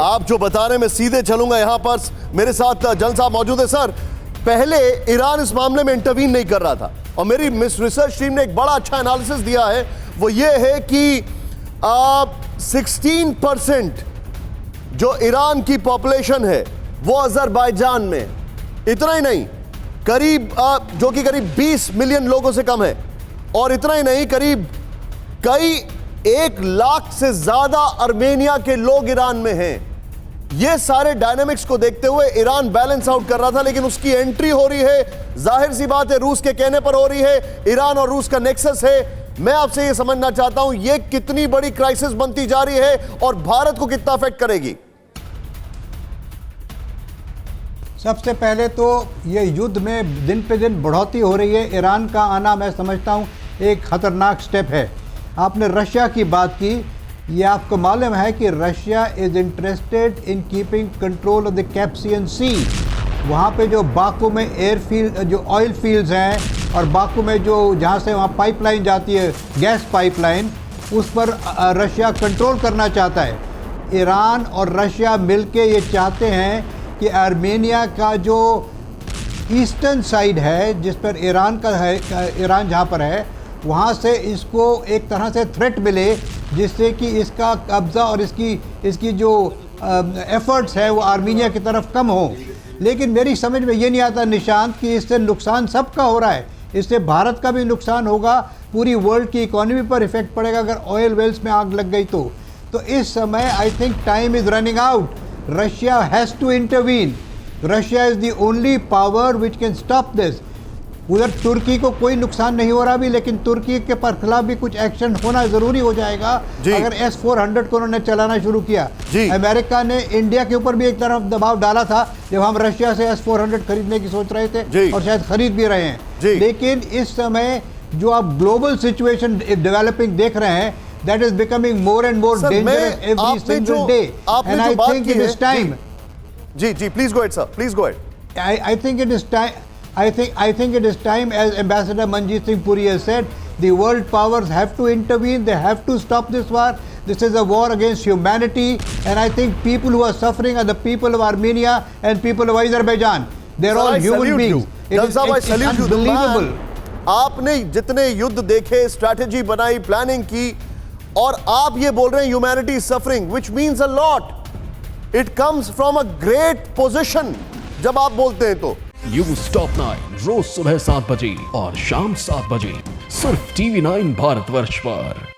आप जो बता रहे हैं मैं सीधे चलूंगा। यहां पर मेरे साथ जन साहब मौजूद है। सर, पहले ईरान इस मामले में इंटरवीन नहीं कर रहा था और मेरी मिस रिसर्च टीम ने एक बड़ा अच्छा एनालिसिस दिया है। वो ये है कि 16% जो ईरान की पॉपुलेशन है वो अजरबैजान में, इतना ही नहीं करीब जो कि करीब 20 मिलियन लोगों से कम है, और इतना ही नहीं करीब कई 1 लाख से ज्यादा अर्मेनिया के लोग ईरान में हैं। ये सारे डायनामिक्स को देखते हुए ईरान बैलेंस आउट कर रहा था, लेकिन उसकी एंट्री हो रही है, जाहिर सी बात है रूस के कहने पर हो रही है। ईरान और रूस का नेक्सस है। मैं आपसे ये समझना चाहता हूं ये कितनी बड़ी क्राइसिस बनती जा रही है और भारत को कितना अफेक्ट करेगी। सबसे पहले तो ये युद्ध में दिन पे दिन बढ़ोतरी हो रही है। ईरान का आना मैं समझता हूँ एक खतरनाक स्टेप है। आपने रशिया की बात की, ये आपको मालूम है कि Russia is interested in keeping control of the Caspian Sea. वहाँ पे जो बाकू में एयरफील्ड जो ऑयल फील्ड्स हैं और बाकू में जो जहाँ से वहाँ पाइपलाइन जाती है, गैस पाइपलाइन, उस पर रशिया कंट्रोल करना चाहता है। ईरान और रशिया मिलके ये चाहते हैं कि आर्मेनिया का जो ईस्टर्न साइड है, जिस पर ईरान का है, ईरान जहाँ पर है, वहाँ से इसको एक तरह से थ्रेट मिले, जिससे कि इसका कब्ज़ा और इसकी जो एफर्ट्स है वो आर्मीनिया की तरफ कम हो। लेकिन मेरी समझ में ये नहीं आता निशांत कि इससे नुकसान सबका हो रहा है। इससे भारत का भी नुकसान होगा, पूरी वर्ल्ड की इकोनॉमी पर इफेक्ट पड़ेगा अगर ऑयल वेल्स में आग लग गई तो इस समय I think time is running out. Russia has to intervene. Russia is the only power which can stop this. उधर तुर्की को कोई नुकसान नहीं हो रहा भी, लेकिन तुर्की के पर खिलाफ भी कुछ एक्शन होना ज़रूरी हो जाएगा अगर S-400 को उन्होंने चलाना शुरू किया। अमेरिका ने इंडिया के ऊपर भी एक तरफ दबाव डाला था जब हम रशिया से S-400 खरीदने की सोच रहे थे, और शायद खरीद भी रहे हैं। लेकिन इस समय जो आप ग्लोबल सिचुएशन डेवलपिंग देख रहे हैं, that is becoming more and more dangerous every single day, and I think it is time. Ji, please go ahead, sir. Please go ahead. I think it is time. I think it is time, as Ambassador Manjeet Singh Puri has said, the world powers have to intervene. They have to stop this war. This is a war against humanity, and I think people who are suffering are the people of Armenia and people of Azerbaijan. They're all human beings. It's unbelievable. आपने जितने युद्ध देखे, strategy बनाई, planning की, और आप ये बोल रहे हैं humanity suffering, which means a lot. It comes from a great position जब आप बोलते हैं तो। न्यूज़ टॉप 9 रोज सुबह 7 बजे और शाम 7 बजे सिर्फ TV9 भारतवर्ष पर।